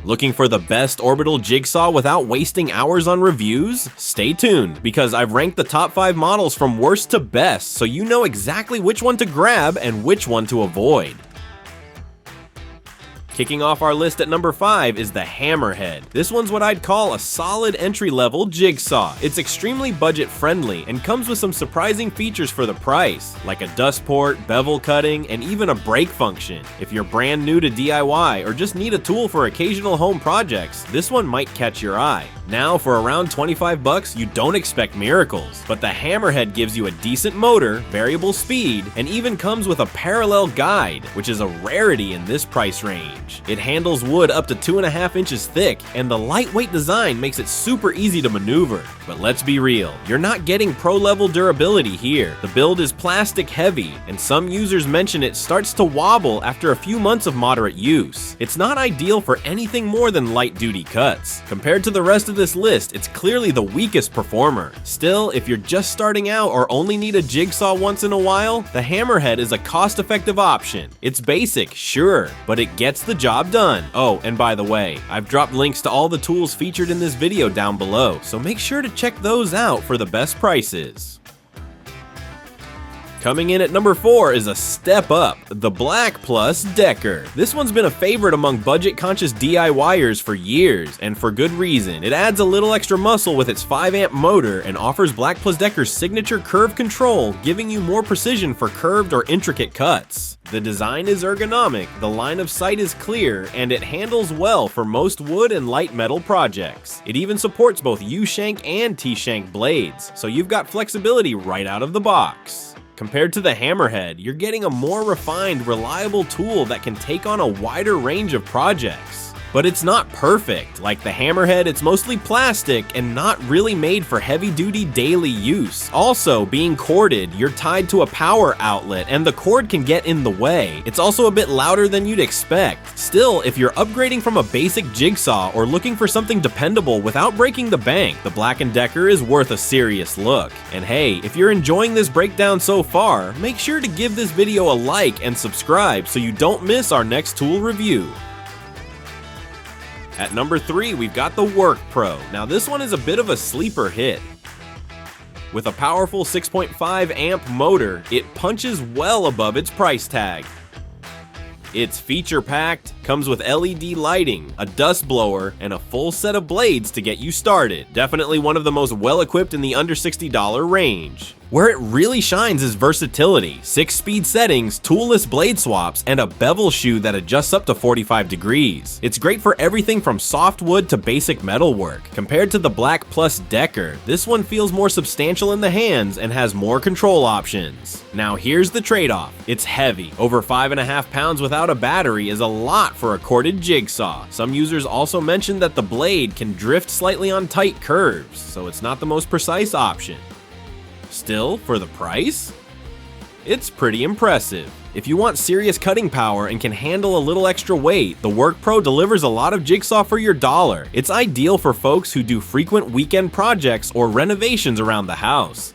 Looking for the best orbital jigsaw without wasting hours on reviews? Stay tuned, because I've ranked the top 5 models from worst to best, so you know exactly which one to grab and which one to avoid. Kicking off our list at number 5 is the Hammerhead. This one's what I'd call a solid entry-level jigsaw. It's extremely budget-friendly and comes with some surprising features for the price, like a dust port, bevel cutting, and even a brake function. If you're brand new to DIY or just need a tool for occasional home projects, this one might catch your eye. Now, for around 25 bucks, you don't expect miracles, but the Hammerhead gives you a decent motor, variable speed, and even comes with a parallel guide, which is a rarity in this price range. It handles wood up to 2.5 inches thick, and the lightweight design makes it super easy to maneuver. But let's be real, you're not getting pro-level durability here. The build is plastic heavy, and some users mention it starts to wobble after a few months of moderate use. It's not ideal for anything more than light-duty cuts. Compared to the rest of this list, it's clearly the weakest performer. Still, if you're just starting out or only need a jigsaw once in a while, the Hammerhead is a cost-effective option. It's basic, sure, but it gets the job done. Oh, and by the way, I've dropped links to all the tools featured in this video down below, so make sure to check those out for the best prices. Coming in at number 4 is a step up, the BLACK+DECKER. This one's been a favorite among budget-conscious DIYers for years, and for good reason. It adds a little extra muscle with its 5-amp motor and offers BLACK+DECKER's signature curve control, giving you more precision for curved or intricate cuts. The design is ergonomic, the line of sight is clear, and it handles well for most wood and light metal projects. It even supports both U-shank and T-shank blades, so you've got flexibility right out of the box. Compared to the Hammerhead, you're getting a more refined, reliable tool that can take on a wider range of projects. But it's not perfect. Like the Hammerhead, it's mostly plastic and not really made for heavy-duty daily use. Also, being corded, you're tied to a power outlet and the cord can get in the way. It's also a bit louder than you'd expect. Still, if you're upgrading from a basic jigsaw or looking for something dependable without breaking the bank, the BLACK+DECKER is worth a serious look. And hey, if you're enjoying this breakdown so far, make sure to give this video a like and subscribe so you don't miss our next tool review. At number 3, we've got the WORKPRO. Now this one is a bit of a sleeper hit. With a powerful 6.5 amp motor, it punches well above its price tag. It's feature-packed, comes with LED lighting, a dust blower, and a full set of blades to get you started. Definitely one of the most well-equipped in the under $60 range. Where it really shines is versatility, 6-speed settings, toolless blade swaps, and a bevel shoe that adjusts up to 45 degrees. It's great for everything from soft wood to basic metal work. Compared to the BLACK+DECKER, this one feels more substantial in the hands and has more control options. Now here's the trade-off. It's heavy. Over 5.5 pounds without a battery is a lot for a corded jigsaw. Some users also mentioned that the blade can drift slightly on tight curves, so it's not the most precise option. Still, for the price, it's pretty impressive. If you want serious cutting power and can handle a little extra weight, the WORKPRO delivers a lot of jigsaw for your dollar. It's ideal for folks who do frequent weekend projects or renovations around the house.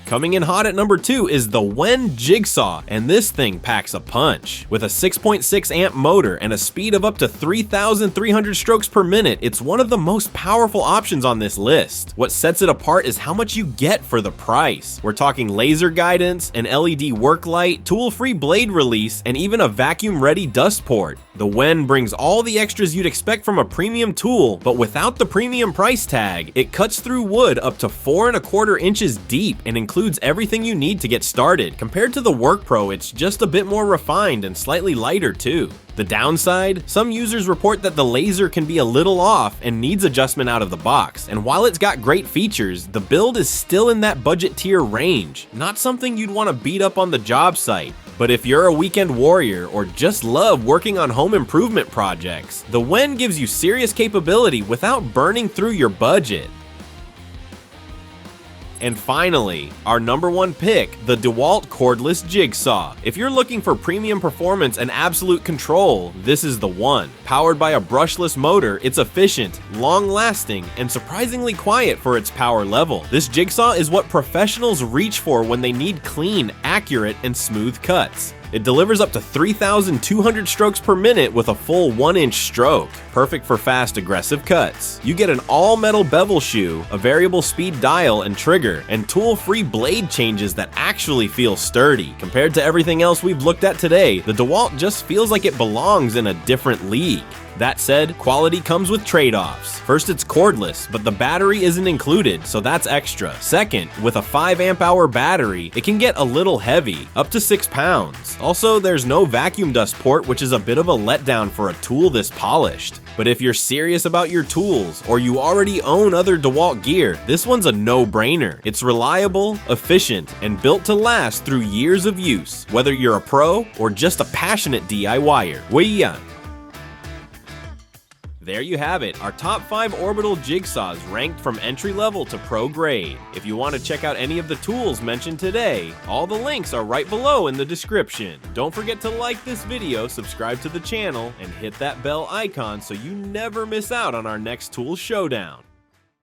Coming in hot at number 2 is the WEN Jigsaw, and this thing packs a punch. With a 6.6 amp motor and a speed of up to 3,300 strokes per minute, it's one of the most powerful options on this list. What sets it apart is how much you get for the price. We're talking laser guidance, an LED work light, tool-free blade release, and even a vacuum-ready dust port. The WEN brings all the extras you'd expect from a premium tool, but without the premium price tag. It cuts through wood up to 4¼ inches deep and includes everything you need to get started. Compared to the WORKPRO, it's just a bit more refined and slightly lighter too. The downside? Some users report that the laser can be a little off and needs adjustment out of the box, and while it's got great features, the build is still in that budget tier range, not something you'd want to beat up on the job site. But if you're a weekend warrior or just love working on home improvement projects, the WEN gives you serious capability without burning through your budget. And finally, our number 1 pick, the DEWALT Cordless Jigsaw. If you're looking for premium performance and absolute control, this is the one. Powered by a brushless motor, it's efficient, long-lasting, and surprisingly quiet for its power level. This jigsaw is what professionals reach for when they need clean, accurate, and smooth cuts. It delivers up to 3,200 strokes per minute with a full 1-inch stroke, perfect for fast, aggressive cuts. You get an all-metal bevel shoe, a variable speed dial and trigger, and tool-free blade changes that actually feel sturdy. Compared to everything else we've looked at today, the DEWALT just feels like it belongs in a different league. That said, quality comes with trade-offs. First, it's cordless, but the battery isn't included, so that's extra. Second, with a 5 amp hour battery, it can get a little heavy, up to 6 pounds. Also, there's no vacuum dust port, which is a bit of a letdown for a tool this polished. But if you're serious about your tools, or you already own other DEWALT gear, this one's a no-brainer. It's reliable, efficient, and built to last through years of use, whether you're a pro or just a passionate DIYer. There you have it, our top 5 Orbital Jigsaws ranked from entry level to pro grade. If you want to check out any of the tools mentioned today, all the links are right below in the description. Don't forget to like this video, subscribe to the channel, and hit that bell icon so you never miss out on our next tool showdown.